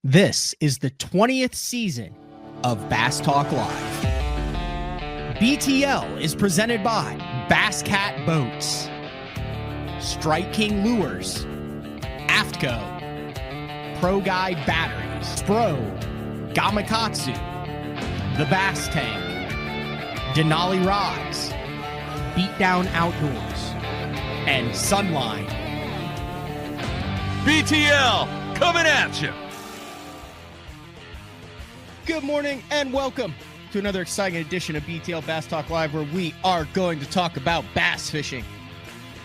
This is the 20th season of Bass Talk Live. BTL is presented by Bass Cat Boats, Strike King Lures, Aftco, Pro Guide Batteries, Spro, Gamakatsu, The Bass Tank, Denali Rods, Beatdown Outdoors, and Sunline. BTL coming at you. Good morning and welcome to another exciting edition of BTL Bass Talk Live, where we are going to talk about bass fishing.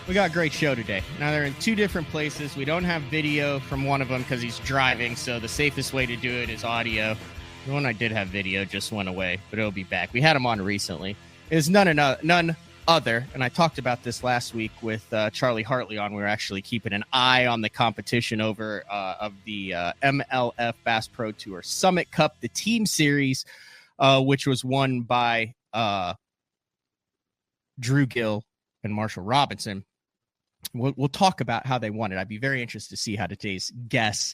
We got a great show today. Now, they're in two different places. We don't have video from one of them because he's driving, so the safest way to do it is audio. The one I did have video just went away, but it'll be back. We had him on recently. It's none other, and I talked about this last week with Charlie Hartley on. We were actually keeping an eye on the competition over of the MLF Bass Pro Tour Summit Cup, the team series, which was won by Drew Gill and Marshall Robinson. We'll talk about how they won it. I'd be very interested to see how today's guests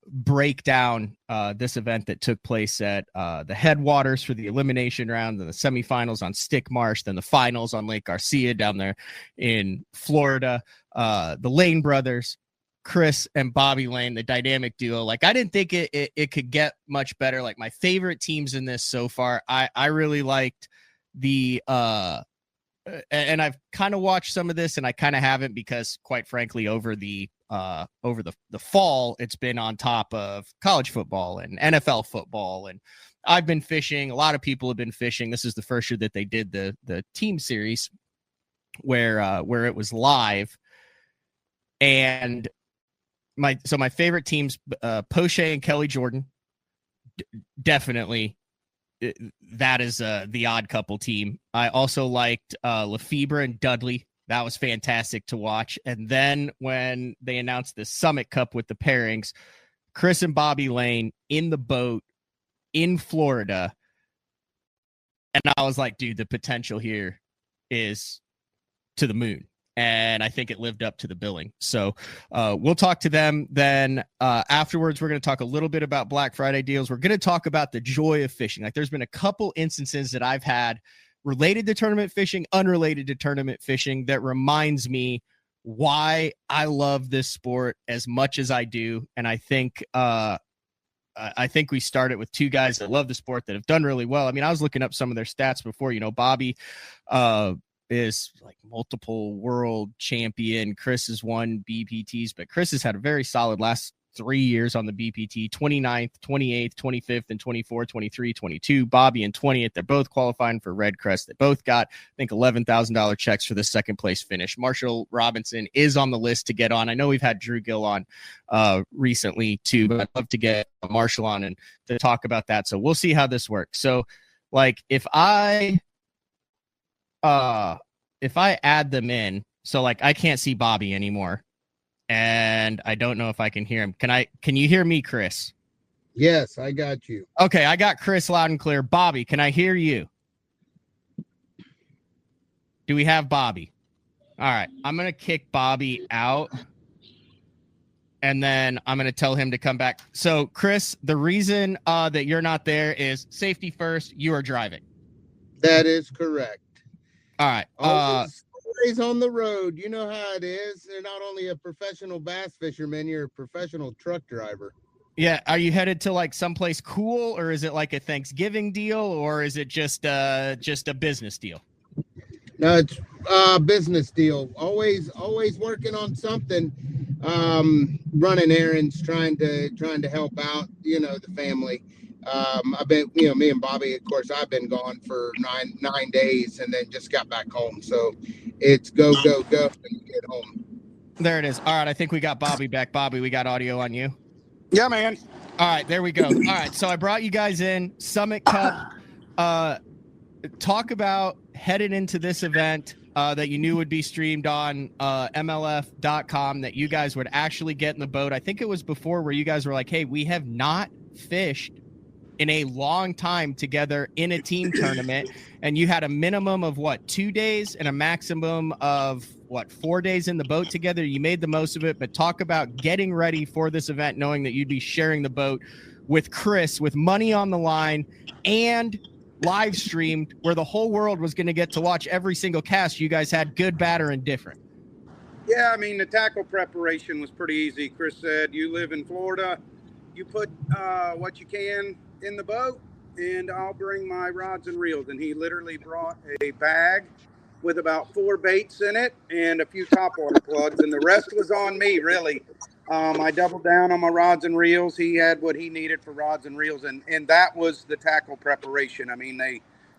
break down this event that took place at the headwaters for the elimination round, and the semifinals on Stick Marsh, then the finals on Lake Garcia down there in Florida. The Lane brothers, Chris and Bobby Lane, the dynamic duo. Like, I didn't think it could get much better. Like, my favorite teams in this so far, I really liked the and I've kind of watched some of this and I kind of haven't, because quite frankly, over the fall, it's been on top of college football and NFL football, and I've been fishing. A lot of people have been fishing. This is the first year that they did the team series where it was live. And my favorite teams, Poche and Kelly Jordan, definitely. That is the odd couple team. I also liked Lefebvre and Dudley. That was fantastic to watch. And then when they announced the Summit Cup with the pairings, Chris and Bobby Lane in the boat in Florida. And I was like, dude, the potential here is to the moon. And I think it lived up to the billing. So we'll talk to them. Then afterwards, we're going to talk a little bit about Black Friday deals. We're going to talk about the joy of fishing. Like, there's been a couple instances that I've had related to tournament fishing, unrelated to tournament fishing, that reminds me why I love this sport as much as I do. And I think we started with two guys that love the sport that have done really well. I mean, I was looking up some of their stats before. You know, Bobby is like multiple world champion. Chris has won BPTs, but Chris has had a very solid last 3 years on the BPT: 29th, 28th, 25th, and 24, 23, 22. Bobby in 20th. They're both qualifying for Red Crest. They both got, I think, $11,000 checks for the second place finish. Marshall Robinson is on the list to get on. I know we've had Drew Gill on recently too, but I'd love to get Marshall on and to talk about that. So we'll see how this works. So, like, if I add them in, so like I can't see Bobby anymore, and I don't know if I can hear him. Can you hear me, Chris? Yes, I got you. Okay, I got Chris loud and clear. Bobby, can I hear you? Do we have Bobby? All right, I'm going to kick Bobby out, and then I'm going to tell him to come back. So, Chris, the reason that you're not there is safety first. You are driving. That is correct. All right. Always on the road. You know how it is. You're not only a professional bass fisherman, you're a professional truck driver. Yeah. Are you headed to like someplace cool, or is it like a Thanksgiving deal, or is it just a business deal? No, it's a business deal. Always working on something. Running errands, trying to help out, the family. I've been, me and Bobby, of course, I've been gone for nine days, and then just got back home. So it's go when you get home. There it is. All right. I think we got Bobby back. Bobby, we got audio on you. Yeah, man. All right. There we go. All right. So I brought you guys in. Summit Cup. Talk about headed into this event that you knew would be streamed on MLF.com, that you guys would actually get in the boat. I think it was before where you guys were like, hey, we have not fished in a long time together in a team tournament, and you had a minimum of 2 days and a maximum of 4 days in the boat together. You made the most of it, but talk about getting ready for this event, knowing that you'd be sharing the boat with Chris, with money on the line, and live streamed, where the whole world was going to get to watch every single cast you guys had, good, bad, or indifferent. Yeah, I mean, the tackle preparation was pretty easy. Chris said, you live in Florida, you put what you can in the boat, and I'll bring my rods and reels. And he literally brought a bag with about 4 baits in it and a few topwater plugs, and the rest was on me, really. I doubled down on my rods and reels. He had what he needed for rods and reels, and that was the tackle preparation. I mean,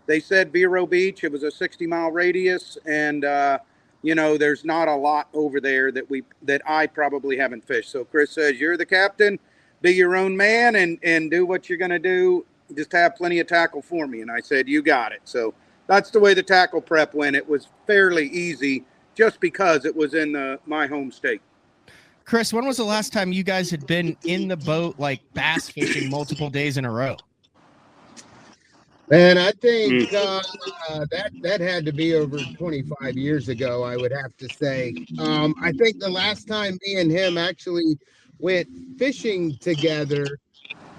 they said Vero Beach. It was a 60-mile radius, and there's not a lot over there that I probably haven't fished. So Chris says, you're the captain, be your own man, and do what you're going to do. Just have plenty of tackle for me. And I said, you got it. So that's the way the tackle prep went. It was fairly easy just because it was in my home state. Chris, when was the last time you guys had been in the boat, like bass fishing multiple days in a row? Man, I think that had to be over 25 years ago, I would have to say. I think the last time me and him actually went fishing together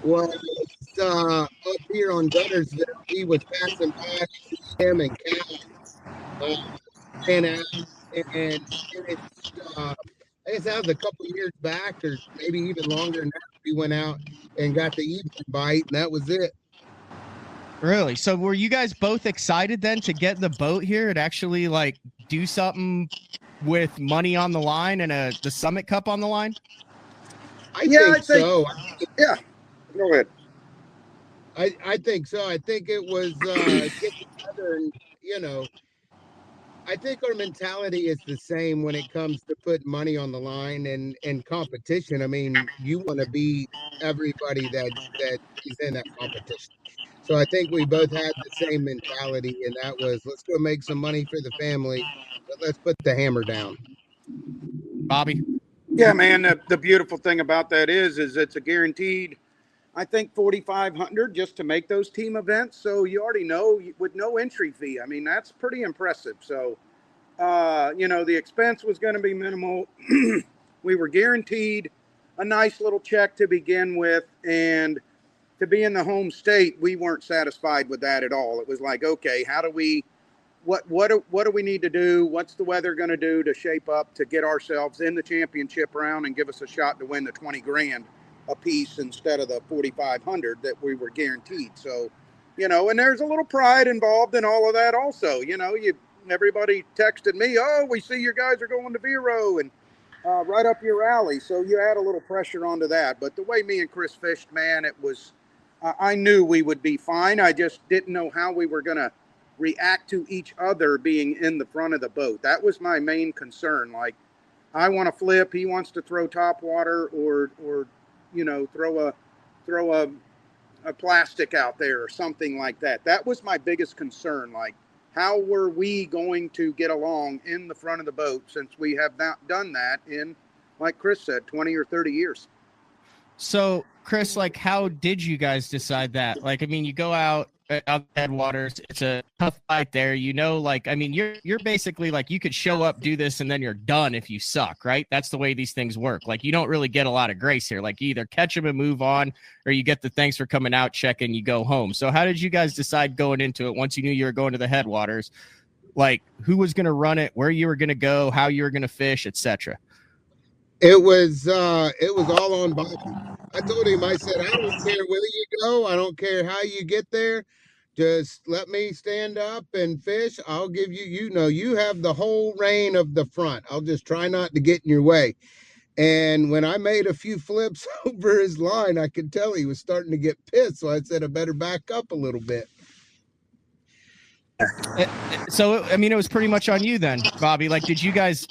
was up here on Guntersville. He was passing by him and Cal and it's I guess that was a couple years back, or maybe even longer. Now we went out and got the evening bite, and that was it. Really? So were you guys both excited then to get in the boat here and actually like do something with money on the line and the Summit Cup on the line? I think so. Yeah. Go ahead. I think so. I think it was get together, and I think our mentality is the same when it comes to putting money on the line and competition. I mean, you want to beat everybody that is in that competition. So I think we both had the same mentality, and that was, let's go make some money for the family, but let's put the hammer down. Bobby? Yeah, man, the beautiful thing about that is it's a guaranteed, I think, $4,500 just to make those team events. So you already know, with no entry fee. I mean, that's pretty impressive. So, the expense was going to be minimal. We were guaranteed a nice little check to begin with, and to be in the home state, we weren't satisfied with that at all. It was like, okay, how do we, what do we need to do? What's the weather going to do to shape up to get ourselves in the championship round and give us a shot to win the 20 grand a piece instead of the 4,500 that we were guaranteed. So, and there's a little pride involved in all of that also. Everybody texted me, oh, we see your guys are going to Vero and right up your alley. So you add a little pressure onto that. But the way me and Chris fished, man, it was, I knew we would be fine. I just didn't know how we were going to react to each other being in the front of the boat. That was my main concern. Like, I want to flip, he wants to throw top water or throw a plastic out there or something like that. That was my biggest concern. Like, how were we going to get along in the front of the boat, since we have not done that in, like Chris said, 20 or 30 years. So Chris, like, how did you guys decide that? Like, I mean, you go out Headwaters, it's a tough fight there, like, I mean, you're basically like, you could show up, do this, and then you're done if you suck, right? That's the way these things work. Like, you don't really get a lot of grace here. Like, you either catch them and move on, or you get the thanks for coming out check and you go home. So how did you guys decide going into it once you knew you were going to the Headwaters? Like, who was going to run it, where you were going to go, how you were going to fish, etc.? It was all on Bobby. I told him, I said, I don't care where you go. I don't care how you get there. Just let me stand up and fish. I'll give you, you have the whole reign of the front. I'll just try not to get in your way. And when I made a few flips over his line, I could tell he was starting to get pissed. So I said, I better back up a little bit. So, I mean, it was pretty much on you then, Bobby. Like, did you guys,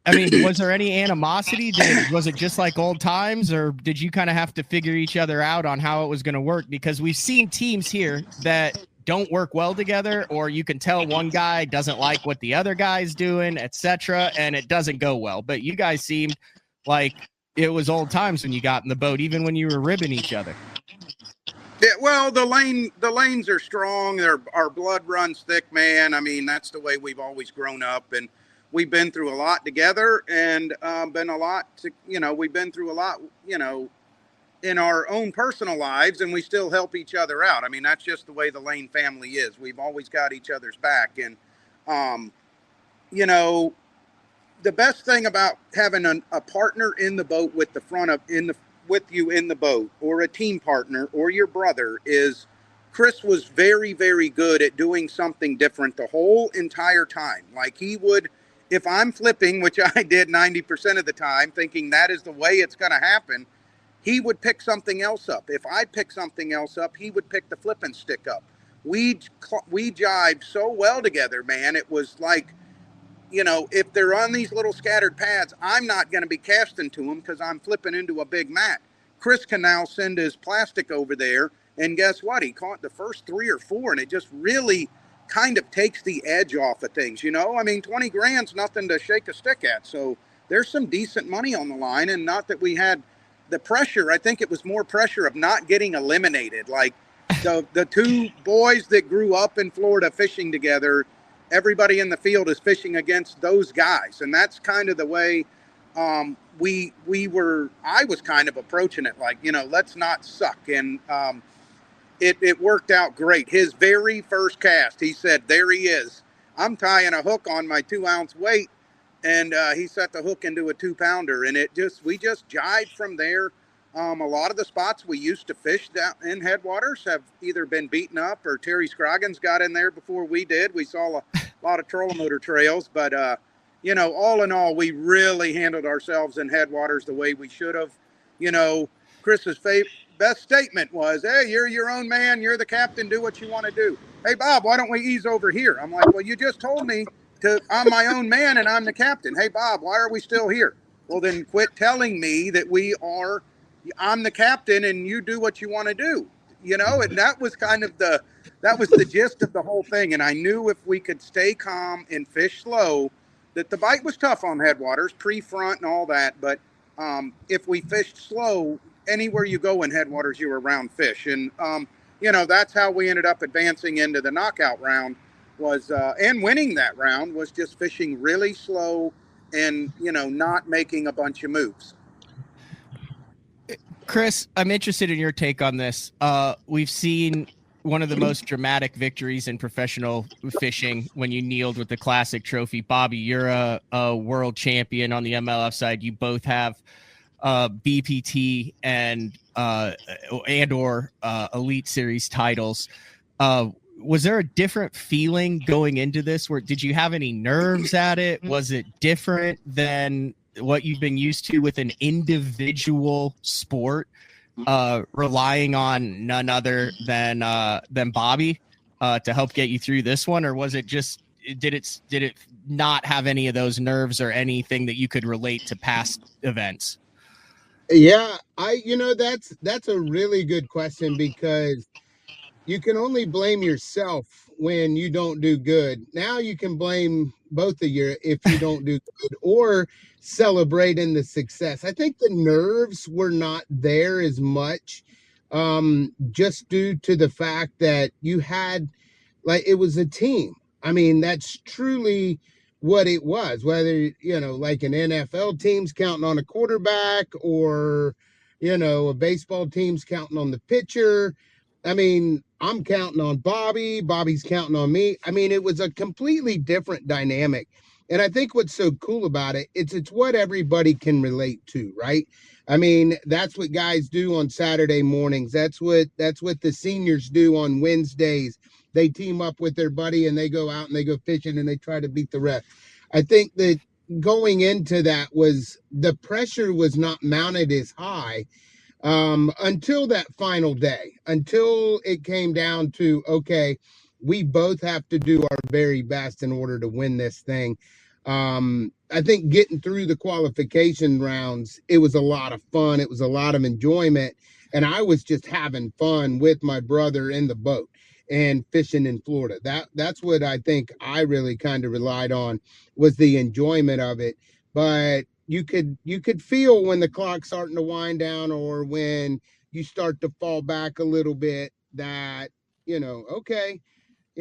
I mean, was there any animosity? Was it just like old times, or did you kind of have to figure each other out on how it was going to work? Because we've seen teams here that don't work well together, or you can tell one guy doesn't like what the other guy's doing, etc., and it doesn't go well. But you guys seemed like it was old times when you got in the boat, even when you were ribbing each other. well, the lanes are strong. Our blood runs thick, man. I mean, that's the way we've always grown up, and we've been through a lot together, and we've been through a lot, in our own personal lives, and we still help each other out. I mean, that's just the way the Lane family is. We've always got each other's back, and the best thing about having a partner in the boat with you in the boat, or a team partner, or your brother, is Chris was very, very good at doing something different the whole entire time. Like, he would, if I'm flipping, which I did 90% of the time, thinking that is the way it's going to happen, he would pick something else up. If I pick something else up, he would pick the flipping stick up. We jived so well together, man. It was like, if they're on these little scattered pads, I'm not going to be casting to them because I'm flipping into a big mat. Chris can now send his plastic over there, and guess what? He caught the first 3 or 4, and it just really kind of takes the edge off of things, I mean, 20 grand's nothing to shake a stick at. So there's some decent money on the line, and not that we had the pressure. I think it was more pressure of not getting eliminated. Like, the 2 boys that grew up in Florida fishing together, everybody in the field is fishing against those guys. And that's kind of the way I was kind of approaching it, like, let's not suck. And it worked out great. His very first cast, he said, there he is. I'm tying a hook on my 2-ounce weight. And he set the hook into a 2-pounder, and we just jived from there. A lot of the spots we used to fish down in Headwaters have either been beaten up, or Terry Scroggins got in there before we did. We saw a lot of trolling motor trails, but all in all, we really handled ourselves in Headwaters the way we should have. Chris's best statement was, "Hey, you're your own man. You're the captain. Do what you want to do." "Hey, Bob, why don't we ease over here?" I'm like, "Well, you just told me I'm my own man and I'm the captain." "Hey, Bob, why are we still here?" "Well, then quit telling me that I'm the captain and you do what you want to do." And that was kind of the gist of the whole thing. And I knew if we could stay calm and fish slow, that the bite was tough on Headwaters, pre-front and all that. But if we fished slow, anywhere you go in Headwaters, you're around fish. And, that's how we ended up advancing into the knockout round. And winning that round was just fishing really slow and, not making a bunch of moves. Chris, I'm interested in your take on this. We've seen one of the most dramatic victories in professional fishing when you kneeled with the Classic Trophy. Bobby, you're a world champion on the MLF side. You both have BPT and or Elite Series titles. Was there a different feeling going into this? Did you have any nerves at it? Was it different than what you've been used to with an individual sport, relying on none other than Bobby to help get you through this one? Or was it just, did it not have any of those nerves or anything that you could relate to past events? Yeah, that's a really good question, because you can only blame yourself when you don't do good. Now you can blame both of you if you don't do good, or celebrate in the success. I think the nerves were not there as much, just due to the fact that you had, it was a team. I mean, that's truly what it was, whether, like an NFL team's counting on a quarterback, or, a baseball team's counting on the pitcher. I mean, I'm counting on Bobby. Bobby's counting on me. I mean, it was a completely different dynamic. And I think what's so cool about it, it's what everybody can relate to, right? I mean, that's what guys do on Saturday mornings. That's what the seniors do on Wednesdays. They team up with their buddy and they go out and they go fishing and they try to beat the ref. I think that going into that, the pressure was not mounted as high until that final day, until it came down to, okay, we both have to do our very best in order to win this thing. I think getting through the qualification rounds, it was a lot of fun. It was a lot of enjoyment. And I was just having fun with my brother in the boat and fishing in Florida. That's what I think I really kind of relied on, was the enjoyment of it. But you could feel when the clock's starting to wind down, or when, you start to fall back a little bit that, okay,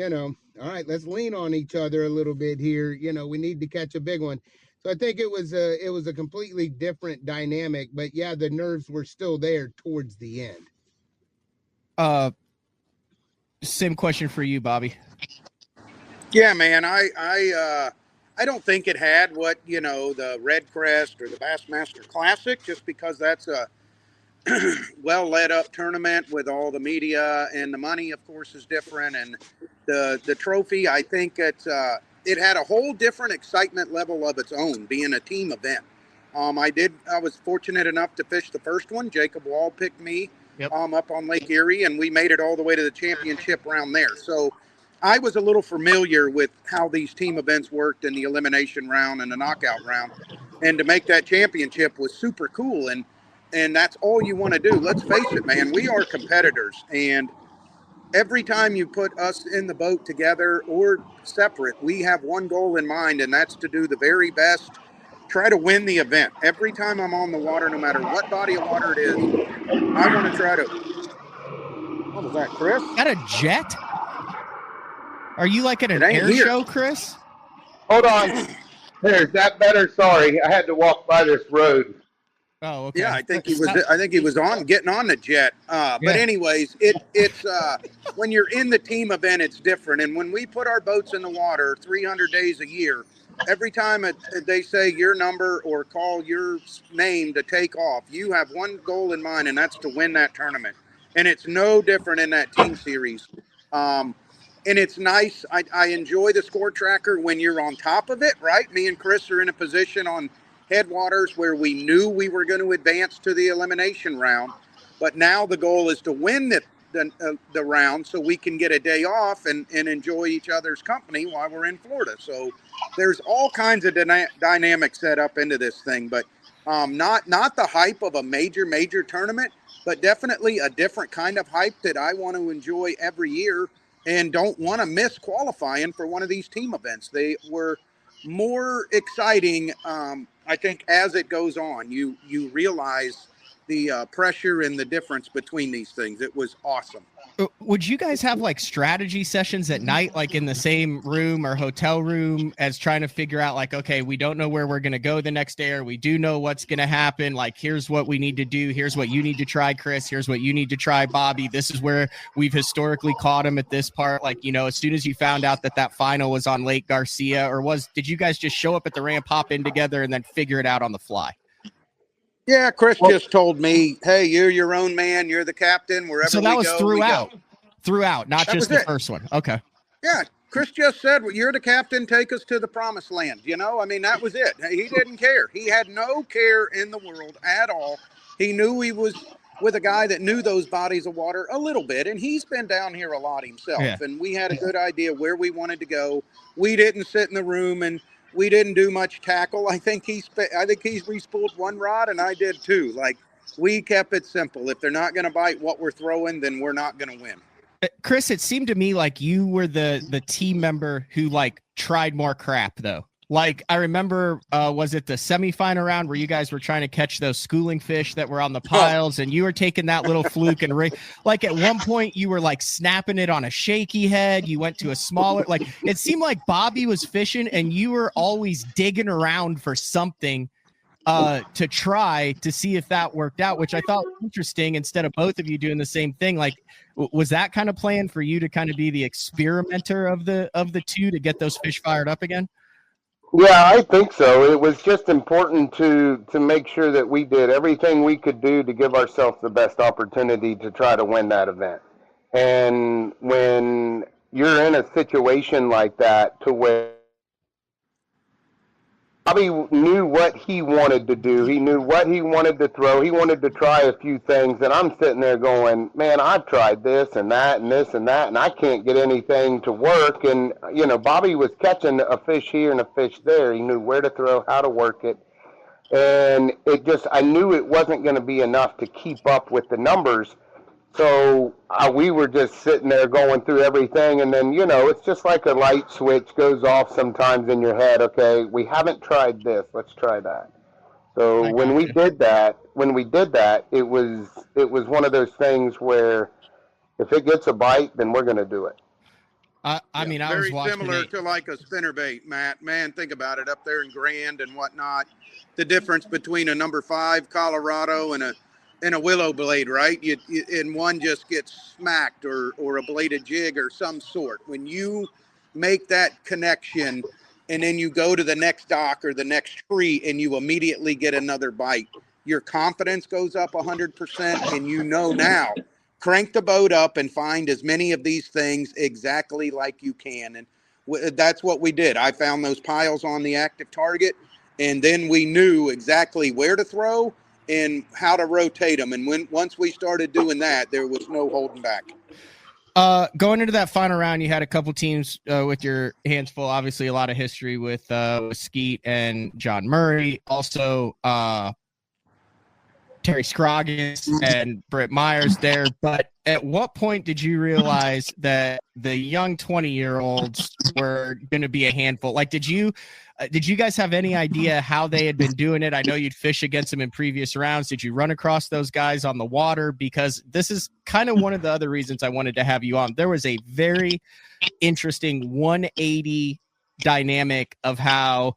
all right, let's lean on each other a little bit here. We need to catch a big one. So I think it was a completely different dynamic, but yeah, the nerves were still there towards the end. Same question for you, Bobby. Yeah, man, I don't think it had what, the Red Crest or the Bassmaster Classic, just because that's a well led up tournament with all the media, and the money, of course, is different. And the trophy, I think it had a whole different excitement level of its own, being a team event. I was fortunate enough to fish the first one. Jacob Wall picked me up on Lake Erie, and we made it all the way to the championship round there. So I was a little familiar with how these team events worked in the elimination round and the knockout round. And to make that championship was super cool. And that's all you want to do. Let's face it, man, we are competitors. And every time you put us in the boat together or separate, we have one goal in mind, and that's to do the very best, try to win the event. Every time I'm on the water, no matter what body of water it is, I want to try to... What was that, Chris? Is that a jet? Are you like at an air show, Chris? Hold on. There, is that better? Sorry, I had to walk by this road. Oh, okay. Yeah, I think he was getting on the jet. But anyways, it's when you're in the team event, it's different. And when we put our boats in the water 300 days a year, every time they say your number or call your name to take off, you have one goal in mind, and that's to win that tournament. And it's no different in that team series. And it's nice. I enjoy the score tracker when you're on top of it, right? Me and Chris are in a position on Headwaters where we knew we were going to advance to the elimination round. But now the goal is to win the round so we can get a day off and enjoy each other's company while we're in Florida. So there's all kinds of dynamics set up into this thing. But not the hype of a major tournament, but definitely a different kind of hype that I want to enjoy every year. And don't want to miss qualifying for one of these team events. They were more exciting, I think, as it goes on. You realize the pressure and the difference between these things. It was awesome. Would you guys have like strategy sessions at night, like in the same room or hotel room, as trying to figure out like, okay, we don't know where we're going to go the next day, or we do know what's going to happen. Like, here's what we need to do. Here's what you need to try, Chris. Here's what you need to try, Bobby. This is where we've historically caught him at this part. Like, as soon as you found out that final was on Lake Garcia, did you guys just show up at the ramp, hop in together, and then figure it out on the fly? Yeah, Chris just told me, hey, you're your own man. You're the captain. Wherever we go, so that was throughout, not that just the first one. Okay. Yeah, Chris just said, well, you're the captain. Take us to the promised land. I mean, that was it. He didn't care. He had no care in the world at all. He knew he was with a guy that knew those bodies of water a little bit, and he's been down here a lot himself. Yeah. And we had a good idea where we wanted to go. We didn't sit in the room and we didn't do much tackle. I think he re-spooled one rod, and I did too. Like, we kept it simple. If they're not going to bite what we're throwing, then we're not going to win. Chris, it seemed to me like you were the team member who like tried more crap though. Like, I remember, was it the semifinal round where you guys were trying to catch those schooling fish that were on the piles, and you were taking that little fluke and ring? Like, at one point you were like snapping it on a shaky head. You went to a smaller, like, it seemed like Bobby was fishing and you were always digging around for something to try to see if that worked out, which I thought was interesting, instead of both of you doing the same thing. Like, was that kind of plan for you to kind of be the experimenter of the two to get those fish fired up again? Yeah, I think so. It was just important to make sure that we did everything we could do to give ourselves the best opportunity to try to win that event. And when you're in a situation like that, to where Bobby knew what he wanted to do. He knew what he wanted to throw. He wanted to try a few things. And I'm sitting there going, man, I've tried this and that and this and that, and I can't get anything to work. And, Bobby was catching a fish here and a fish there. He knew where to throw, how to work it. And I knew it wasn't going to be enough to keep up with the numbers. So we were just sitting there going through everything, and then, it's just like a light switch goes off sometimes in your head. Okay, we haven't tried this. Let's try that. So I when got we you. did that, it was one of those things where if it gets a bite, then we're going to do it. I mean, I was Very watching similar it. to like a spinnerbait, Matt. Man, think about it up there in Grand and whatnot. The difference between a number 5 Colorado and a willow blade, right? And one just gets smacked or a bladed jig or some sort. When you make that connection and then you go to the next dock or the next tree and you immediately get another bite, your confidence goes up 100%, and you know now crank the boat up and find as many of these things exactly like you can. And that's what we did. I found those piles on the active target, and then we knew exactly where to throw and how to rotate them. And once we started doing that, there was no holding back. Going into that final round, you had a couple teams with your hands full. Obviously, a lot of history with Skeet and John Murray. Also, Terry Scroggins and Britt Myers there. But at what point did you realize that the young 20-year-olds were going to be a handful? Like, did you guys have any idea how they had been doing it? I know you'd fish against them in previous rounds. Did you run across those guys on the water? Because this is kind of one of the other reasons I wanted to have you on. There was a very interesting 180 dynamic of how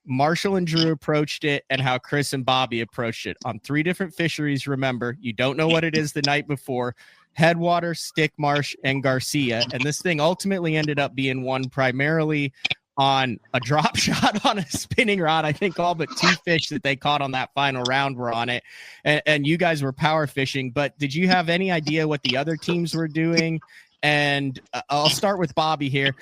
Marshall and Drew approached it and how Chris and Bobby approached it on 3 different fisheries. Remember, you don't know what it is the night before. Headwater, Stick Marsh, and Garcia. And this thing ultimately ended up being won primarily on a drop shot on a spinning rod. I think all but 2 fish that they caught on that final round were on it. And you guys were power fishing. But did you have any idea what the other teams were doing? And I'll start with Bobby here.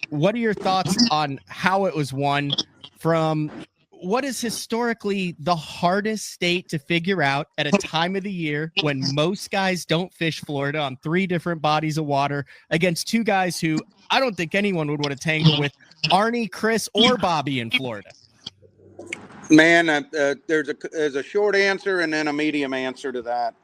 What are your thoughts on how it was won from what is historically the hardest state to figure out at a time of the year when most guys don't fish Florida on 3 different bodies of water against 2 guys who I don't think anyone would want to tangle with, Arnie, Chris, or Bobby in Florida? Man, there's a short answer and then a medium answer to that.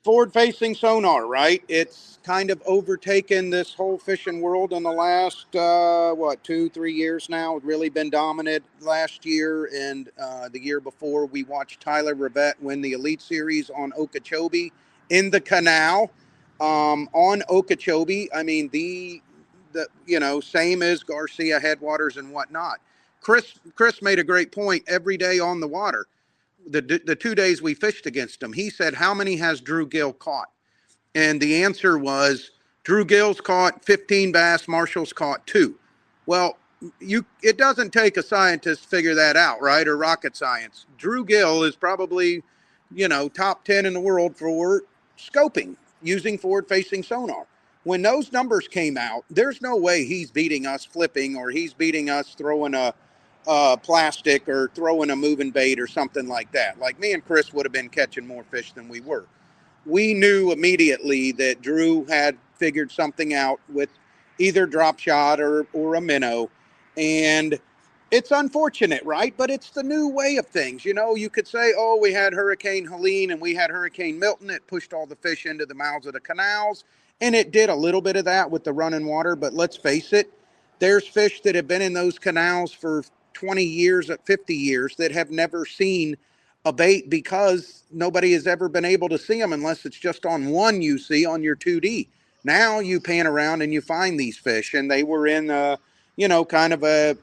Forward-facing sonar, right? It's kind of overtaken this whole fishing world in the last, 2-3 years now. It's really been dominant last year and the year before. We watched Tyler Rivette win the Elite Series on Okeechobee in the canal. On Okeechobee, I mean, the same as Garcia, Headwaters, and whatnot. Chris made a great point. Every day on the water, the 2 days we fished against him, he said, how many has Drew Gill caught? And the answer was Drew Gill's caught 15 bass, Marshall's caught 2. Well, it doesn't take a scientist to figure that out, right? Or rocket science. Drew Gill is probably, top 10 in the world for scoping using forward-facing sonar. When those numbers came out, there's no way he's beating us flipping or he's beating us throwing a plastic or throwing a moving bait or something like that. Like me and Chris would have been catching more fish than we were. We knew immediately that Drew had figured something out with either drop shot or a minnow. And it's unfortunate, right? But it's the new way of things. You could say, oh, we had Hurricane Helene and we had Hurricane Milton. It pushed all the fish into the mouths of the canals. And it did a little bit of that with the running water. But let's face it, there's fish that have been in those canals for 20 years, 50 years that have never seen a bait because nobody has ever been able to see them unless it's just on one you see on your 2D. Now you pan around and you find these fish, and they were in, kind of a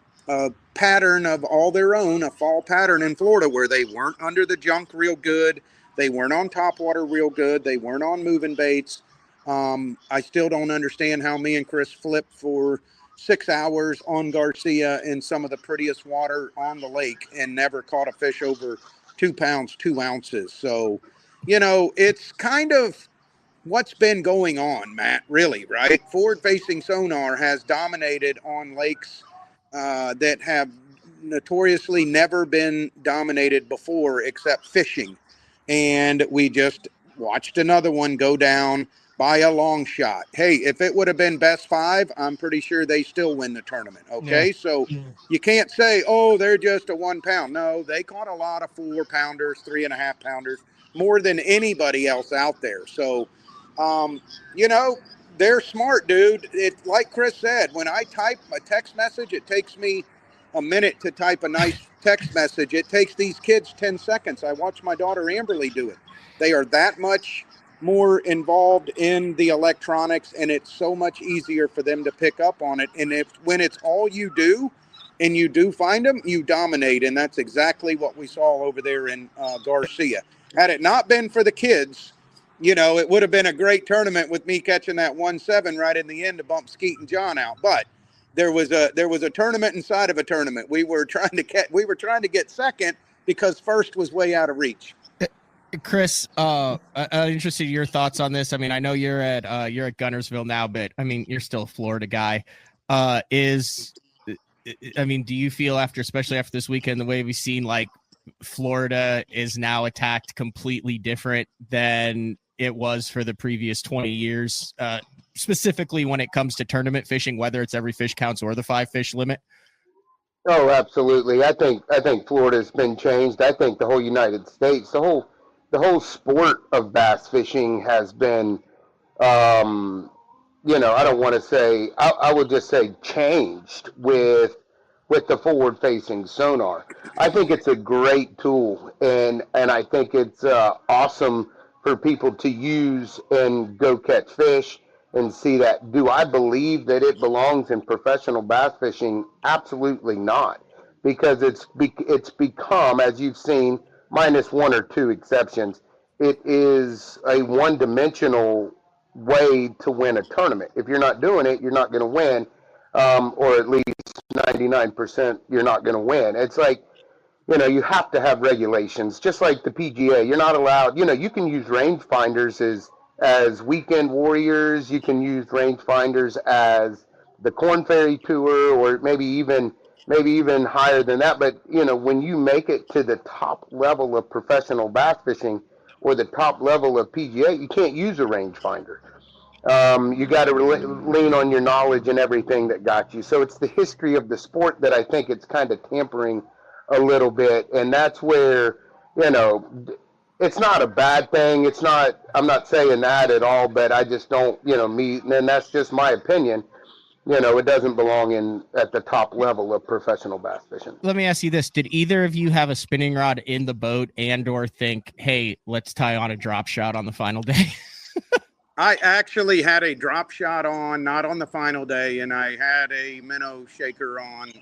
pattern of all their own, a fall pattern in Florida where they weren't under the junk real good. They weren't on top water real good. They weren't on moving baits. I still don't understand how me and Chris flipped for 6 hours on Garcia in some of the prettiest water on the lake and never caught a fish over 2 pounds, 2 ounces. So, it's kind of what's been going on, Matt, really, right? Forward-facing sonar has dominated on lakes that have notoriously never been dominated before except fishing. And we just watched another one go down by a long shot. Hey, if it would have been best 5, I'm pretty sure they still win the tournament. Okay. Yeah. So you can't say, oh, they're just a 1 pound. No, they caught a lot of 4 pounders, 3.5 pounders, more than anybody else out there. So, they're smart, dude. It, like Chris said, when I type a text message, it takes me a minute to type a nice text message. It takes these kids 10 seconds. I watched my daughter Amberly do it. They are that much more involved in the electronics, and it's so much easier for them to pick up on it. And when it's all you do and you do find them, you dominate. And that's exactly what we saw over there in Garcia. Had it not been for the kids, it would have been a great tournament with me catching that 1-7 right in the end to bump Skeet and John out. But there was a tournament inside of a tournament. We were trying to get second because first was way out of reach. Chris, I'm interested in your thoughts on this. I mean, I know you're at Gunnersville now, but I mean, you're still a Florida guy. Do you feel especially after this weekend, the way we've seen, like, Florida is now attacked completely different than it was for the previous 20 years, specifically when it comes to tournament fishing, whether it's every fish counts or the 5 fish limit? Oh, absolutely. I think Florida's been changed. I think the whole United States, the whole sport of bass fishing has been, I don't want to say, I would just say changed with the forward-facing sonar. I think it's a great tool, and I think it's awesome for people to use and go catch fish and see that. Do I believe that it belongs in professional bass fishing? Absolutely not, because it's become, as you've seen, minus one or two exceptions, it is a one-dimensional way to win a tournament. If you're not doing it, you're not going to win, or at least 99% you're not going to win. It's like, you have to have regulations, just like the PGA. You're not allowed, you can use rangefinders as weekend warriors. You can use rangefinders as the Corn Ferry Tour, or maybe even higher than that. But, when you make it to the top level of professional bass fishing or the top level of PGA, you can't use a rangefinder. You got to lean on your knowledge and everything that got you. So it's the history of the sport that I think it's kind of tampering a little bit. And that's where, it's not a bad thing. It's not, I'm not saying that at all, but I just don't, and that's just my opinion. It doesn't belong at the top level of professional bass fishing. Let me ask you this. Did either of you have a spinning rod in the boat and or think, hey, let's tie on a drop shot on the final day? I actually had a drop shot on, not on the final day, and I had a minnow shaker on.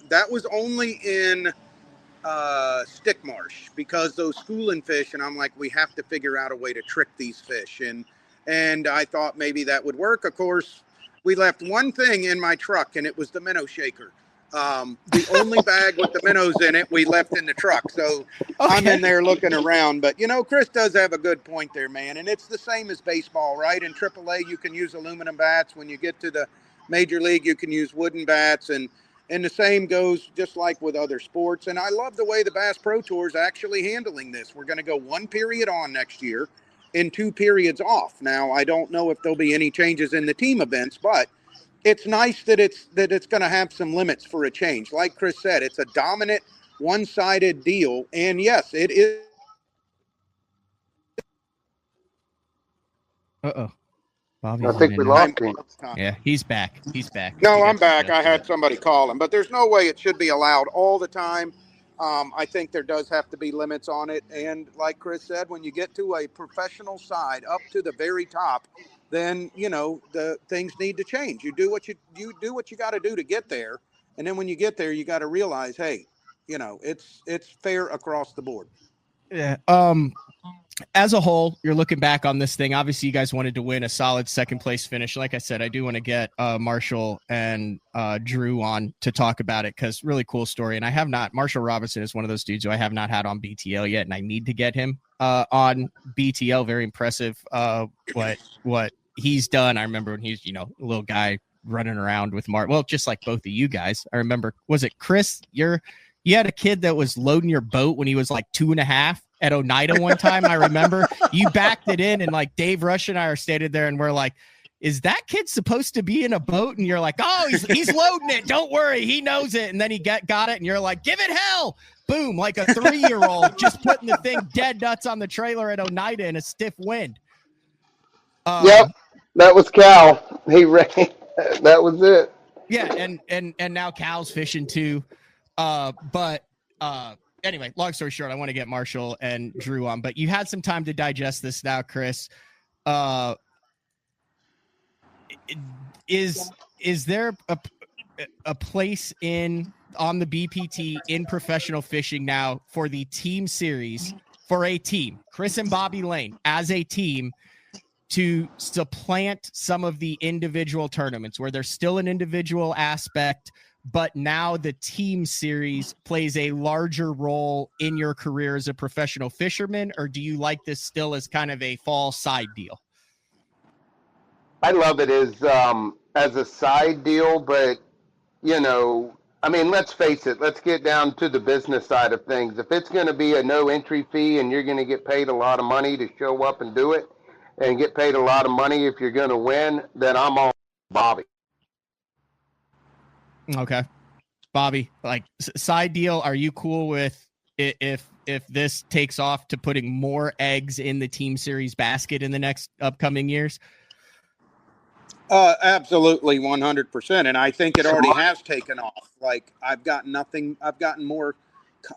That was only in stick marsh, because those schooling fish, and I'm like, we have to figure out a way to trick these fish. And I thought maybe that would work. Of course, we left one thing in my truck, and it was the minnow shaker. The only bag with the minnows in it we left in the truck. So okay. I'm in there looking around. But, Chris does have a good point there, man. And it's the same as baseball, right? In AAA, you can use aluminum bats. When you get to the major league, you can use wooden bats. And the same goes just like with other sports. And I love the way the Bass Pro Tour is actually handling this. We're going to go 1 period on next year and 2 periods off. Now, I don't know if there'll be any changes in the team events, but it's nice that it's going to have some limits for a change. Like Chris said, it's a dominant, one-sided deal. And yes, it is. Uh-oh. I think we lost him. Yeah, he's back. No, I'm back. I had somebody call him, but there's no way it should be allowed all the time. I think there does have to be limits on it. And like Chris said, when you get to a professional side up to the very top, then, the things need to change. You do what you got to do to get there. And then when you get there, you got to realize, hey, it's fair across the board. Yeah. As a whole, you're looking back on this thing. Obviously, you guys wanted to win a solid second place finish. Like I said, I do want to get Marshall and Drew on to talk about it, because really cool story. And I have not. Marshall Robinson is one of those dudes who I have not had on BTL yet, and I need to get him on BTL. Very impressive what he's done. I remember when he's a little guy running around with Mark. Well, just like both of you guys. I remember, was it Chris? You had a kid that was loading your boat when he was like 2.5 at Oneida one time. I remember you backed it in, and like Dave Rush and I are standing there and we're like, is that kid supposed to be in a boat? And you're like, oh, he's loading it. Don't worry. He knows it. And then he got it. And you're like, give it hell. Boom. Like a 3-year-old just putting the thing dead nuts on the trailer at Oneida in a stiff wind. Yep. That was Cal. He ran. That was it. Yeah. And now Cal's fishing too. Anyway, long story short, I want to get Marshall and Drew on, but you had some time to digest this now, Chris. Is there a place on the BPT in professional fishing now for the team series, for a team, Chris and Bobby Lane as a team, to supplant some of the individual tournaments where there's still an individual aspect, but now the team series plays a larger role in your career as a professional fisherman? Or do you like this still as kind of a fall side deal? I love it as a side deal, but I mean, let's face it. Let's get down to the business side of things. If it's going to be a no entry fee and you're going to get paid a lot of money to show up and do it, and get paid a lot of money if you're going to win, then I'm on Bobby. Okay, Bobby, like side deal. Are you cool with it if this takes off to putting more eggs in the team series basket in the next upcoming years? Absolutely, 100%. And I think it already has taken off. Like I've gotten more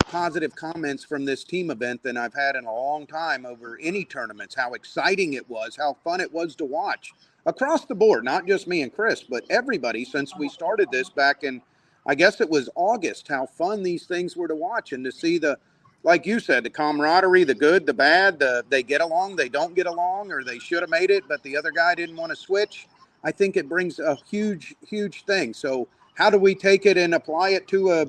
positive comments from this team event than I've had in a long time over any tournaments. How exciting it was, how fun it was to watch across the board, not just me and Chris, but everybody since we started this back in, I guess it was August, how fun these things were to watch and to see like you said, the camaraderie, the good, the bad, they get along, they don't get along, or they should have made it, but the other guy didn't want to switch. I think it brings a huge, huge thing. So how do we take it and apply it to a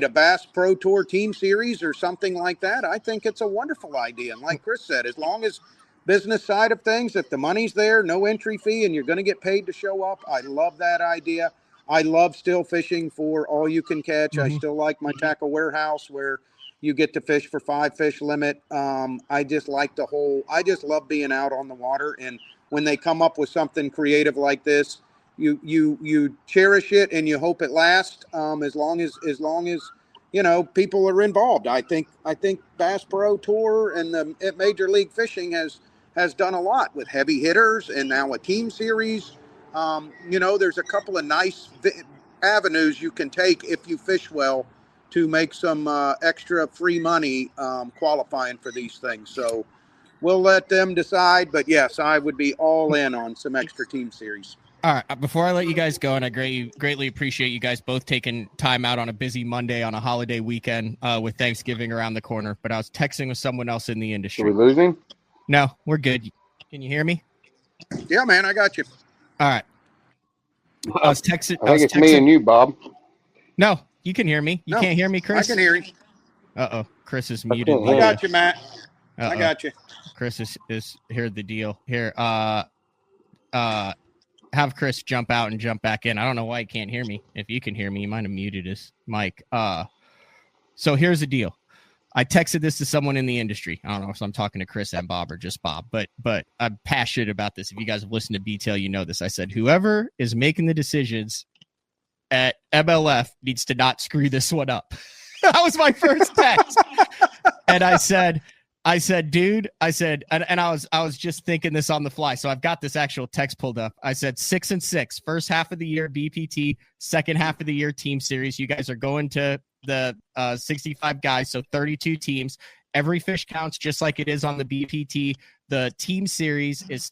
Bass Pro Tour team series or something like that? I think it's a wonderful idea. And like Chris said, as long as business side of things, if the money's there, no entry fee, and you're going to get paid to show up, I love that idea. I love still fishing for all you can catch. I still like my tackle warehouse where you get to fish for 5 fish limit. I just love being out on the water. And when they come up with something creative like this, you cherish it and you hope it lasts as long as people are involved. I think Bass Pro Tour and the Major League Fishing has done a lot with heavy hitters and now a team series. There's a couple of nice avenues you can take if you fish well to make some extra free money qualifying for these things. So we'll let them decide. But yes, I would be all in on some extra team series. All right. Before I let you guys go, and I greatly appreciate you guys both taking time out on a busy Monday on a holiday weekend with Thanksgiving around the corner. But I was texting with someone else in the industry. Are we losing? No, we're good. Can you hear me? Yeah, man, I got you. All right. I was texting. I think it's me and you, Bob. No, you can hear me. You can't hear me, Chris? I can hear you. Uh-oh. Chris is muted. I got you, Matt. Uh-oh. I got you. Chris is heard the deal. Here, have Chris jump out and jump back in. I don't know why he can't hear me. If you can hear me, you might have muted his mic. So here's the deal. I texted this to someone in the industry. I don't know if I'm talking to Chris and Bob or just Bob, but I'm passionate about this. If you guys have listened to BTL, you know this. I said, whoever is making the decisions at MLF needs to not screw this one up. That was my first text. And I said, dude, and I was just thinking this on the fly. So I've got this actual text pulled up. I said 6-6, first half of the year BPT, second half of the year team series. You guys are going to the 65 guys, so 32 teams. Every fish counts just like it is on the BPT. The team series is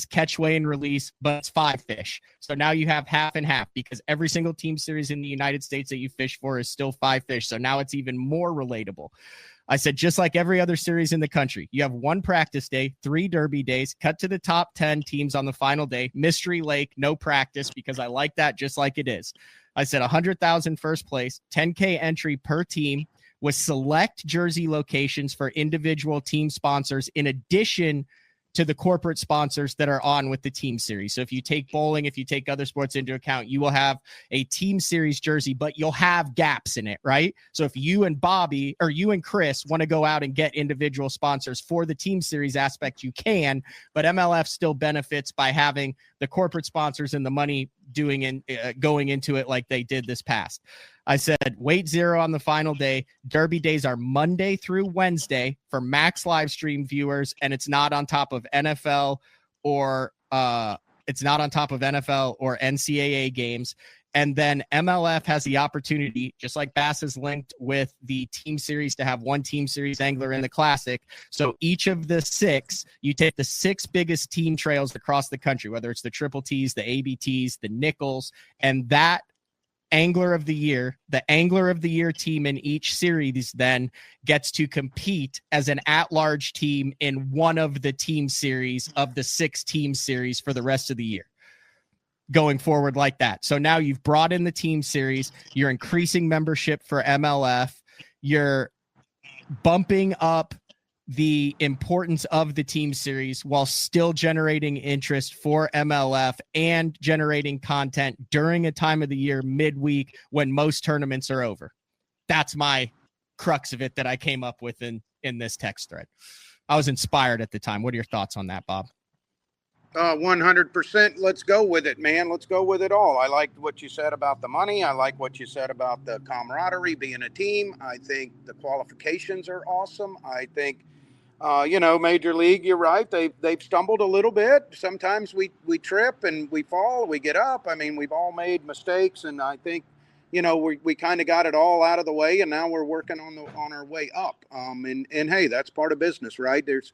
catch, weigh, and release, but it's 5 fish. So now you have half and half because every single team series in the United States that you fish for is still 5 fish. So now it's even more relatable. I said, just like every other series in the country, you have 1 practice day, 3 derby days, cut to the top 10 teams on the final day, Mystery Lake, no practice because I like that just like it is. I said 100,000 first place, 10K entry per team with select jersey locations for individual team sponsors in addition to the corporate sponsors that are on with the team series. So if you take bowling, if you take other sports into account, you will have a team series jersey, but you'll have gaps in it, right? So if you and Bobby or you and Chris want to go out and get individual sponsors for the team series aspect, you can, but MLF still benefits by having the corporate sponsors and the money going into it like they did this past. I said, weight 0 on the final day. Derby days are Monday through Wednesday for max live stream viewers, and it's not on top of NFL or NCAA games. And then MLF has the opportunity, just like Bass is linked with the team series, to have one team series angler in the Classic. So each of the 6, you take the 6 biggest team trails across the country, whether it's the Triple T's, the ABTs, the Nichols, and that angler of the year team in each series then gets to compete as an at-large team in one of the team series of the 6 team series for the rest of the year, going forward like that. So now you've brought in the team series, you're increasing membership for MLF, you're bumping up the importance of the team series while still generating interest for MLF and generating content during a time of the year midweek when most tournaments are over. That's my crux of it that I came up with in this text thread. I was inspired at the time. What are your thoughts on that, Bob? 100%. Let's go with it, man. Let's go with it all. I liked what you said about the money. I like what you said about the camaraderie, being a team. I think the qualifications are awesome. I think, Major League, you're right. They've stumbled a little bit. Sometimes we trip and we fall, we get up. I mean, we've all made mistakes, and I think, we kind of got it all out of the way, and now we're working on our way up. And hey, that's part of business, right? There's,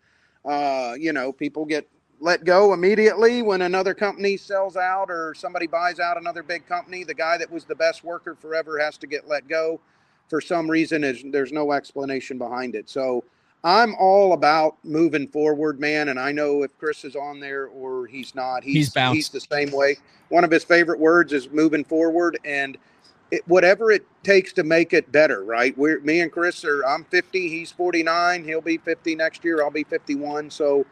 people get let go immediately when another company sells out or somebody buys out another big company. The guy that was the best worker forever has to get let go for some reason. There's no explanation behind it. So I'm all about moving forward, man. And I know if Chris is on there or he's not, he's the same way. One of his favorite words is moving forward, and whatever it takes to make it better, right? Me and Chris I'm 50, he's 49, he'll be 50 next year, I'll be 51. So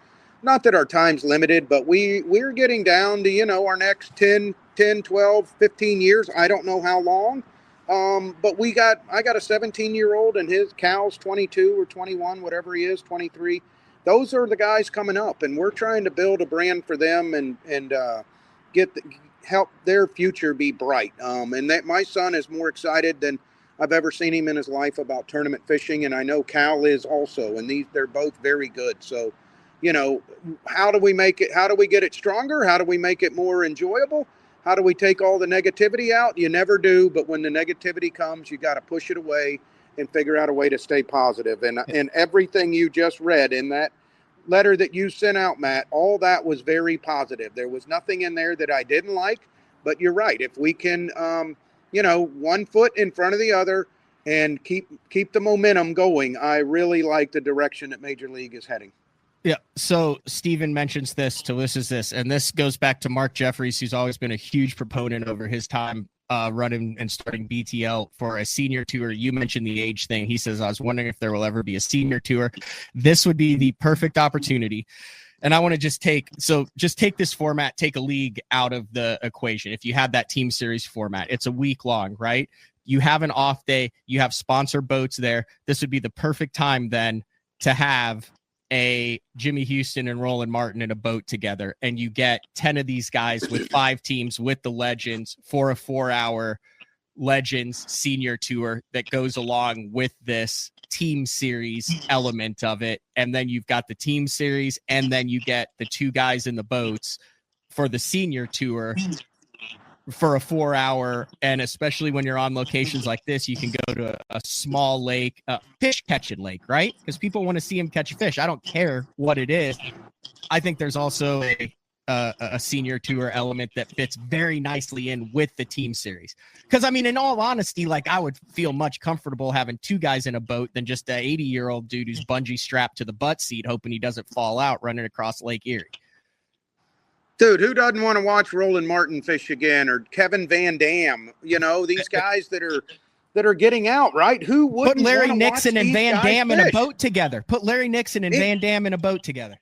not that our time's limited, but we're getting down to, our next 10, 12, 15 years. I don't know how long. But I got a 17-year-old and Cal's 22 or 21, whatever he is, 23. Those are the guys coming up, and we're trying to build a brand for them and help their future be bright. And that my son is more excited than I've ever seen him in his life about tournament fishing. And I know Cal is also, and they're both very good. So, how do we make it? How do we get it stronger? How do we make it more enjoyable? How do we take all the negativity out? You never do, but when the negativity comes, you got to push it away and figure out a way to stay positive. And everything you just read in that letter that you sent out, Matt, all that was very positive. There was nothing in there that I didn't like, but you're right. If we can, one foot in front of the other and keep the momentum going, I really like the direction that Major League is heading. Yeah. So Steven mentions this to this, and this goes back to Mark Jeffries, who's always been a huge proponent over his time running and starting BTL for a senior tour. You mentioned the age thing. He says, I was wondering if there will ever be a senior tour. This would be the perfect opportunity. And I want to just take this format, take a league out of the equation. If you have that team series format, it's a week long, right? You have an off day, you have sponsor boats there. This would be the perfect time then to have a Jimmy Houston and Roland Martin in a boat together, and you get 10 of these guys with 5 teams with the Legends for a 4-hour Legends senior tour that goes along with this team series element of it. And then you've got the team series, and then you get the 2 guys in the boats for the senior tour for a 4-hour. And especially when you're on locations like this, you can go to a small lake, fish catching lake, right? Because people want to see him catch fish. I don't care what it is. I think there's also a senior tour element that fits very nicely in with the team series. Because I mean, in all honesty, like I would feel much comfortable having 2 guys in a boat than just an 80-year-old dude who's bungee strapped to the butt seat, hoping he doesn't fall out running across Lake Erie. Dude, who doesn't want to watch Roland Martin fish again, or Kevin Van Dam? These guys that are getting out, right? Who wouldn't put Larry want to Nixon watch and these Van guys Dam in a fish? boat together? Put Larry Nixon and Van Dam in a boat together.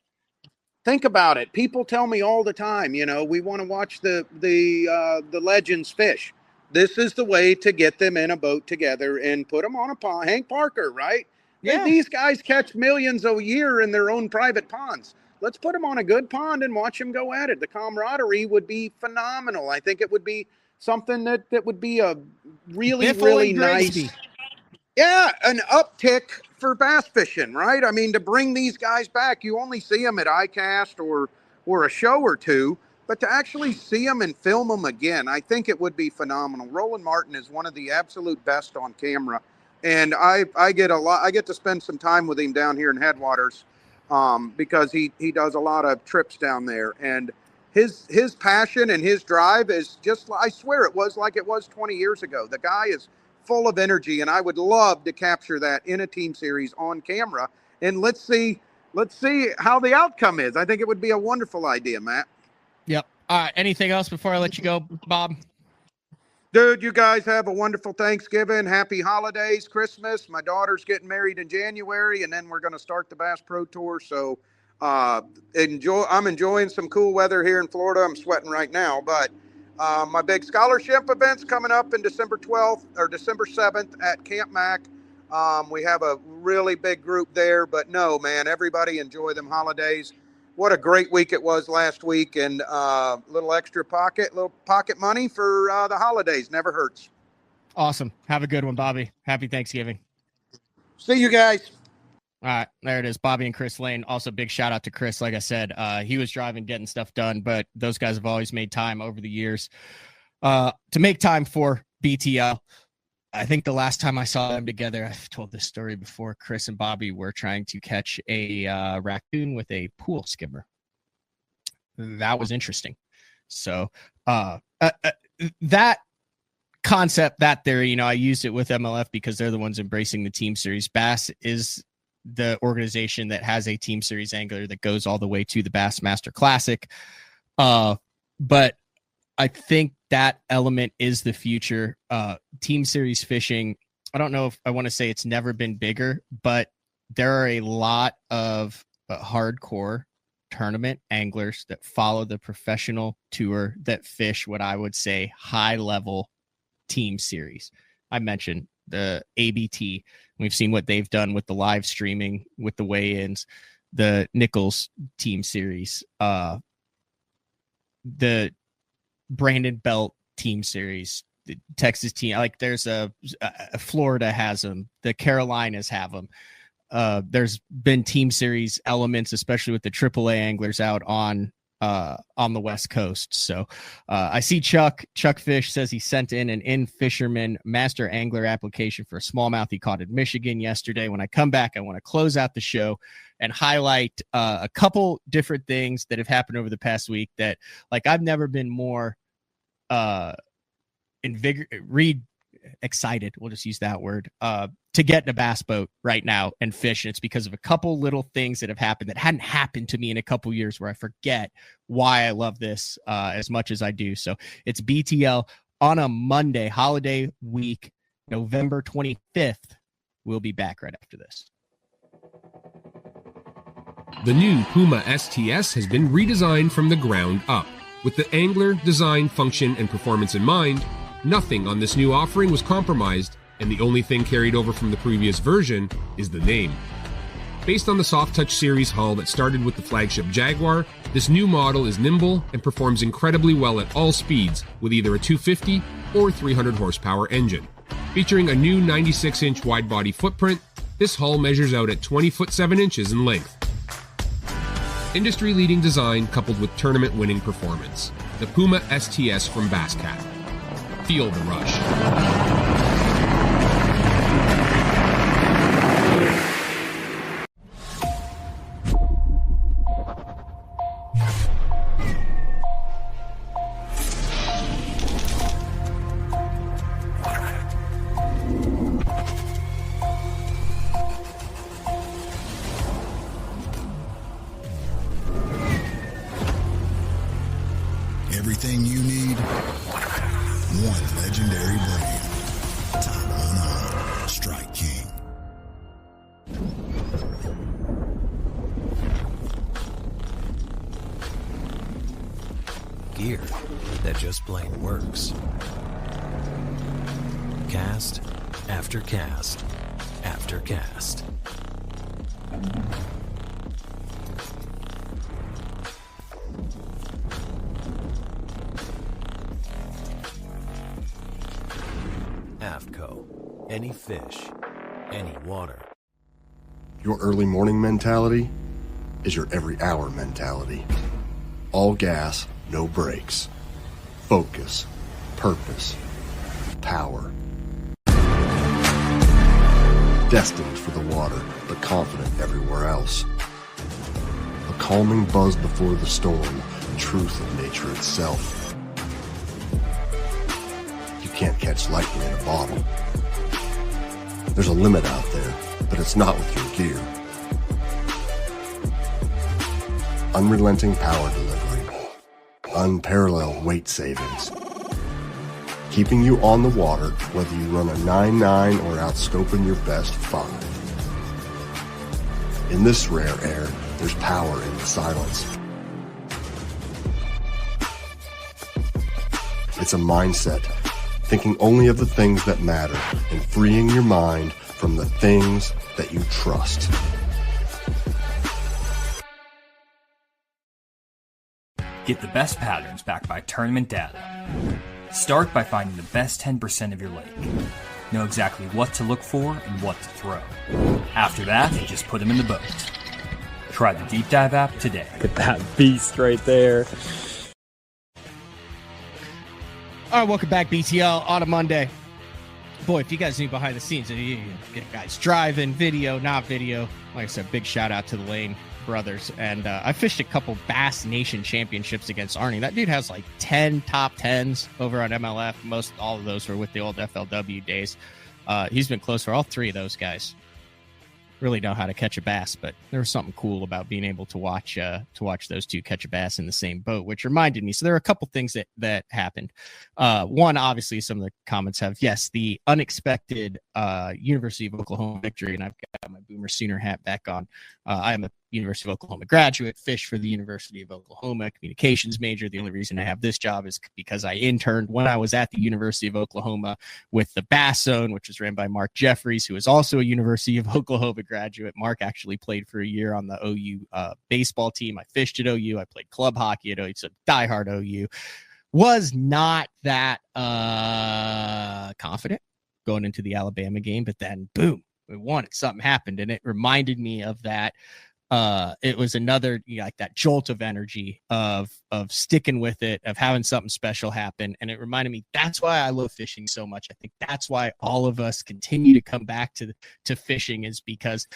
Think about it. People tell me all the time, we want to watch the Legends fish. This is the way to get them in a boat together and put them on a pond. Hank Parker, right? Yeah. These guys catch millions a year in their own private ponds. Let's put them on a good pond and watch them go at it. The camaraderie would be phenomenal. I think it would be something that would be a really, really nice, an uptick for bass fishing, right? I mean, to bring these guys back, you only see them at ICAST or a show or two. but to actually see them and film them again, I think it would be phenomenal. Roland Martin is one of the absolute best on camera. And I get to spend some time with him down here in Headwaters, because he does a lot of trips down there, and his passion and his drive is just, I swear it was like it was 20 years ago. The guy is full of energy, and I would love to capture that in a team series on camera. And let's see how the outcome is. I think it would be a wonderful idea, Matt. Yep. All right. Anything else before I let you go, Bob? Dude, you guys have a wonderful Thanksgiving. Happy holidays, Christmas. My daughter's getting married in January, and then we're going to start the Bass Pro Tour. So I'm enjoying some cool weather here in Florida. I'm sweating right now, but my big scholarship event's coming up in December 12th or December 7th at Camp Mac. We have a really big group there, but no, man, everybody enjoy them holidays. What a great week it was last week, and little pocket money for the holidays never hurts. Awesome. Have a good one, Bobby. Happy Thanksgiving. See you guys. All right, there it is. Bobby and Chris Lane. Also, big shout out to Chris. Like I said, he was driving, getting stuff done, but those guys have always made time over the years to make time for BTL. I think the last time I saw them together, I've told this story before, Chris and Bobby were trying to catch a raccoon with a pool skimmer. That was interesting. So that concept, that theory, I used it with MLF because they're the ones embracing the team series. Bass is the organization that has a team series angler that goes all the way to the Bassmaster Classic. But I think that element is the future. Team series fishing, I don't know if I want to say it's never been bigger, but there are a lot of hardcore tournament anglers that follow the professional tour that fish what I would say high level team series. I mentioned the ABT. We've seen what they've done with the live streaming, with the weigh-ins, the Nichols team series, the Brandon Belt team series, the Texas team, like there's a Florida has them, the Carolinas have them. There's been team series elements, especially with the AAA anglers out on the West Coast. So I see Chuck Fish says he sent in an in-fisherman master angler application for a smallmouth he caught in Michigan yesterday. When I come back, I want to close out the show and highlight a couple different things that have happened over the past week that, like, I've never been more excited, we'll just use that word, to get in a bass boat right now and fish. And it's because of a couple little things that have happened that hadn't happened to me in a couple years, where I forget why I love this as much as I do. So it's BTL on a Monday, holiday week, November 25th. We'll be back right after this. The new Puma STS has been redesigned from the ground up. With the angler, design, function, and performance in mind, nothing on this new offering was compromised, and the only thing carried over from the previous version is the name. Based on the Soft Touch series hull that started with the flagship Jaguar, this new model is nimble and performs incredibly well at all speeds with either a 250 or 300 horsepower engine. Featuring a new 96-inch wide-body footprint, this hull measures out at 20 foot 7 inches in length. Industry-leading design coupled with tournament-winning performance. The Puma STS from Basscat. Feel the rush. Everything you need, one legendary brand. Top on Strike King. Gear that just plain works. Cast after cast after cast. AFTCO. Any fish, any water. Your early morning mentality is your every hour mentality. All gas, No brakes. Focus. Purpose. Power. Destined for the water, but confident everywhere else. A calming buzz before the storm, truth of nature itself. You can't catch lightning in a bottle. There's a limit out there, but it's not with your gear. Unrelenting power delivery. Unparalleled weight savings. Keeping you on the water, whether you run a 9.9 or outscoping your best 5. In this rare air, there's power in the silence. It's a mindset, thinking only of the things that matter and freeing your mind from the things that you trust. Get the best patterns backed by tournament data. Start by finding the best 10% of your lake. Know exactly what to look for and what to throw. After that, just put them in the boat. Try the Deep Dive app today. Look at that beast right there. All right, welcome back, BTL, on a Monday. Boy, if you guys knew behind the scenes, you get guys driving, video, not video. Like I said, big shout out to the Lane brothers. And I fished a couple Bass Nation championships against Arnie. That dude has like 10 top 10s over on MLF. All of those were with the old FLW days. He's been close for all three of those guys. Really know how to catch a bass, but there was something cool about being able to watch those two catch a bass in the same boat, which reminded me. So there are a couple things that happened. One, obviously, some of the comments have, yes, the unexpected University of Oklahoma victory, and I've got my Boomer Sooner hat back on. I am a University of Oklahoma graduate, fish for the University of Oklahoma, communications major. The only reason I have this job is because I interned when I was at the University of Oklahoma with the Bass Zone, which was ran by Mark Jeffries, who is also a University of Oklahoma graduate. Mark actually played for a year on the OU baseball team. I fished at OU. I played club hockey at OU. So diehard OU. Was not that confident going into the Alabama game, but then boom, we won it. Something happened, and it reminded me of that. It was another like that jolt of energy of sticking with it, of having something special happen. And it reminded me, that's why I love fishing so much. I think that's why all of us continue to come back to fishing, is because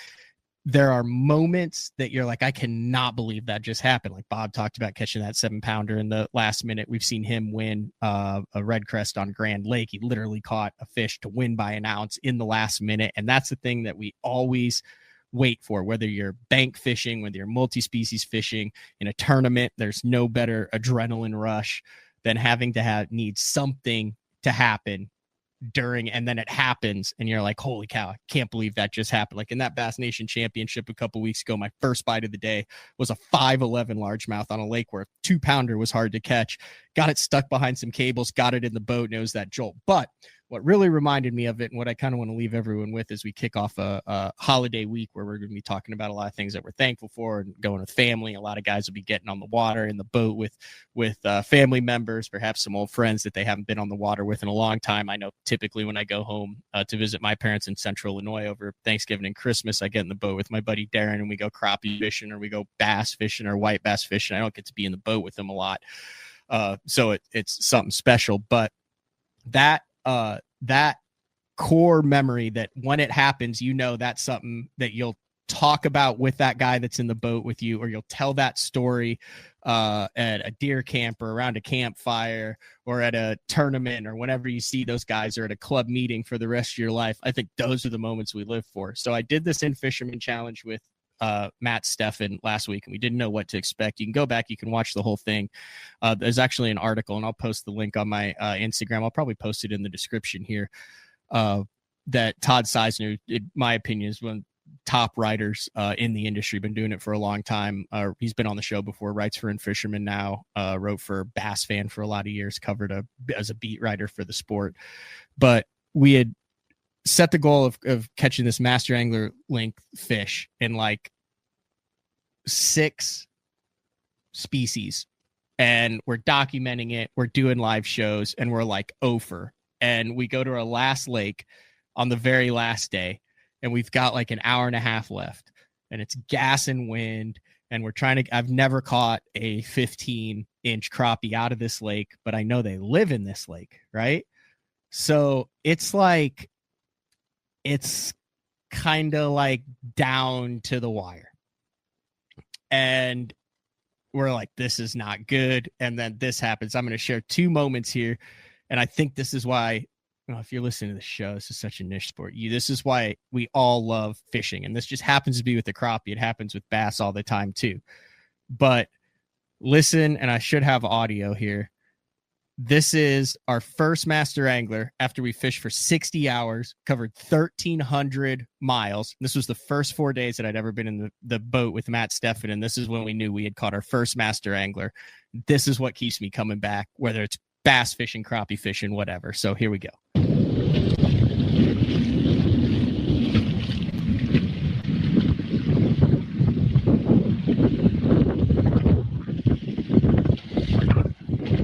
there are moments that you're like, I cannot believe that just happened. Like Bob talked about catching that 7-pounder in the last minute. We've seen him win a red crest on Grand Lake. He literally caught a fish to win by an ounce in the last minute. And that's the thing that we always wait for, whether you're bank fishing, whether you're multi-species fishing in a tournament. There's no better adrenaline rush than having to need something to happen during, and then it happens and you're like, holy cow, I can't believe that just happened. Like in that Bass Nation championship a couple weeks ago, my first bite of the day was a 5'11" largemouth on a lake where a 2-pounder was hard to catch. Got it stuck behind some cables, got it in the boat, and it was that jolt. But what really reminded me of it, and what I kind of want to leave everyone with as we kick off a holiday week where we're going to be talking about a lot of things that we're thankful for and going with family. A lot of guys will be getting on the water in the boat with family members, perhaps some old friends that they haven't been on the water with in a long time. I know typically when I go home to visit my parents in Central Illinois over Thanksgiving and Christmas, I get in the boat with my buddy Darren and we go crappie fishing or we go bass fishing or white bass fishing. I don't get to be in the boat with them a lot. So it's something special, but that core memory that when it happens, that's something that you'll talk about with that guy that's in the boat with you, or you'll tell that story at a deer camp or around a campfire or at a tournament or whenever you see those guys or at a club meeting for the rest of your life. I think those are the moments we live for. So I did this In Fisherman Challenge with Matt Steffen last week, and we didn't know what to expect. You can go back, you can watch the whole thing. There's actually an article, and I'll post the link on my Instagram. I'll probably post it in the description here. That Todd Seisner, in my opinion, is one of the top writers in the industry. Been doing it for a long time. He's been on the show before. Writes for In Fisherman now. Wrote for Bass Fan for a lot of years. Covered as a beat writer for the sport. But we had set the goal of catching this master angler length fish in like 6 species, and we're documenting it, we're doing live shows, and we're like over, and we go to our last lake on the very last day, and we've got like an hour and a half left, and it's gas and wind, and I've never caught a 15-inch crappie out of this lake, but I know they live in this lake, right? So it's kind of like down to the wire. And we're like, this is not good. And then this happens. I'm going to share 2 moments here. And I think this is why, if you're listening to the show, this is such a niche sport. This is why we all love fishing. And this just happens to be with the crappie. It happens with bass all the time too. But listen, and I should have audio here. This is our first master angler after we fished for 60 hours, covered 1,300 miles. This was the first 4 days that I'd ever been in the boat with Matt Steffen, and this is when we knew we had caught our first master angler. This is what keeps me coming back, whether it's bass fishing, crappie fishing, whatever. So here we go.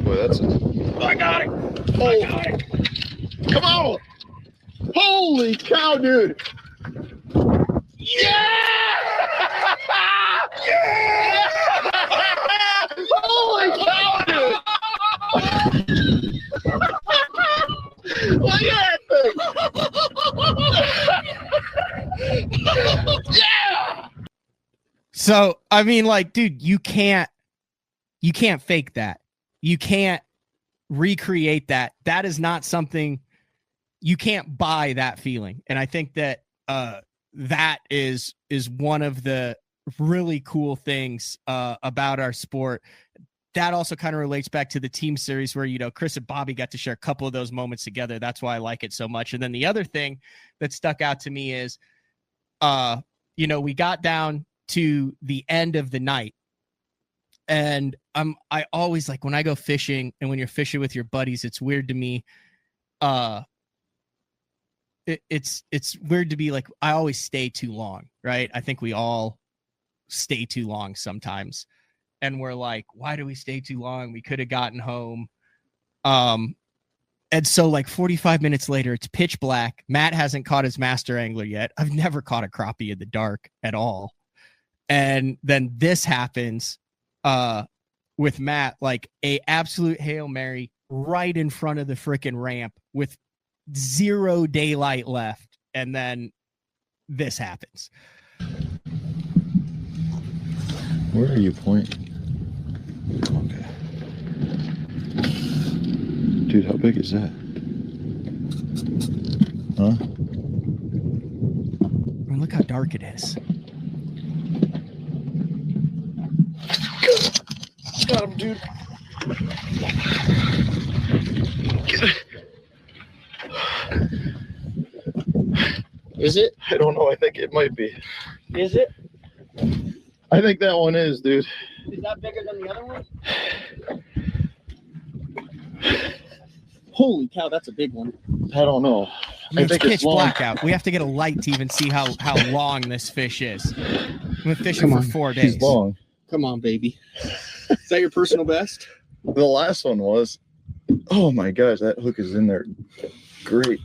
Boy, that's I got it. Oh, I got it. Come on. Holy cow, dude. Yeah! Yeah! Holy cow, dude. Look at that thing. Yeah! So, I mean, like, dude, you can't fake that. You can't recreate that. That is not something, you can't buy that feeling. And I think that that is one of the really cool things about our sport. That also kind of relates back to the team series where, Chris and Bobby got to share a couple of those moments together. That's why I like it so much. And then the other thing that stuck out to me is, we got down to the end of the night. And I always, like, when I go fishing and when you're fishing with your buddies, it's weird to me. It's weird to be like, I always stay too long, right? I think we all stay too long sometimes. And we're like, why do we stay too long? We could have gotten home. And so like 45 minutes later, it's pitch black. Matt hasn't caught his master angler yet. I've never caught a crappie in the dark at all. And then this happens with Matt, like a absolute Hail Mary right in front of the freaking ramp with 0 daylight left. And then this happens. Where are you pointing? Okay. Dude, how big is that? Huh? I mean, look how dark it is. Got him, dude. Is it? I don't know. I think it might be. Is it? I think that one is, dude. Is that bigger than the other one? Holy cow, that's a big one. I don't know. I think it's pitch black out. We have to get a light to even see how long this fish is. We've been fishing for 4 days. He's long. Come on, baby. Is that your personal best? The last one was. Oh my gosh, that hook is in there. Great.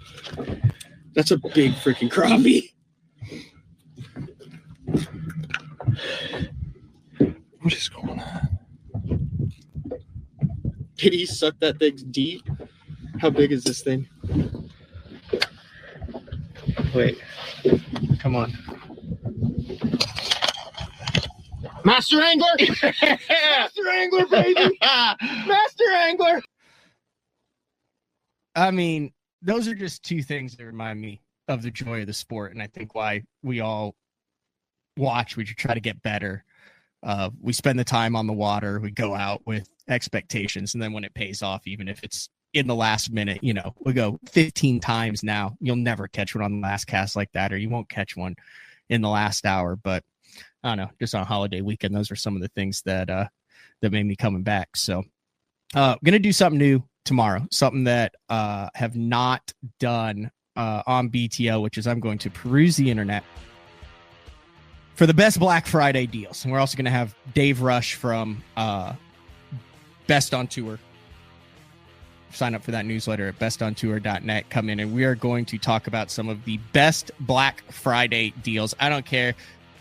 That's a big freaking crappie. What is going on? Did he suck that thing deep? How big is this thing? Wait. Come on. Master Angler! Master Angler, baby! Master Angler! I mean, those are just 2 things that remind me of the joy of the sport. And I think why we all watch, we try to get better. We spend the time on the water. We go out with expectations. And then when it pays off, even if it's in the last minute, we go 15 times now. You'll never catch one on the last cast like that, or you won't catch one in the last hour. But I don't know, just on a holiday weekend, those are some of the things that made me coming back. So I'm going to do something new tomorrow, something that have not done on BTO, which is I'm going to peruse the internet for the best Black Friday deals. And we're also going to have Dave Rush from Best on Tour. Sign up for that newsletter at bestontour.net. Come in, and we are going to talk about some of the best Black Friday deals. I don't care.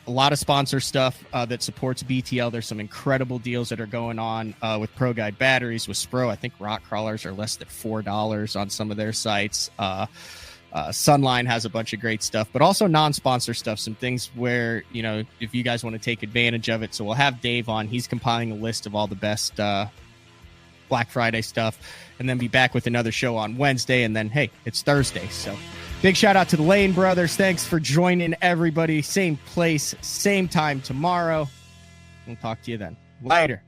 a lot of sponsor stuff that supports BTL. There's some incredible deals that are going on with Pro Guide batteries, with Spro. I think rock crawlers are less than $4 on some of their sites. Sunline has a bunch of great stuff, but also non-sponsor stuff, some things where, if you guys want to take advantage of it. So we'll have Dave on. He's compiling a list of all the best Black Friday stuff, and then be back with another show on Wednesday. And then, hey, it's Thursday. So big shout out to the Lane brothers. Thanks for joining, everybody. Same place, same time tomorrow. We'll talk to you then. Later.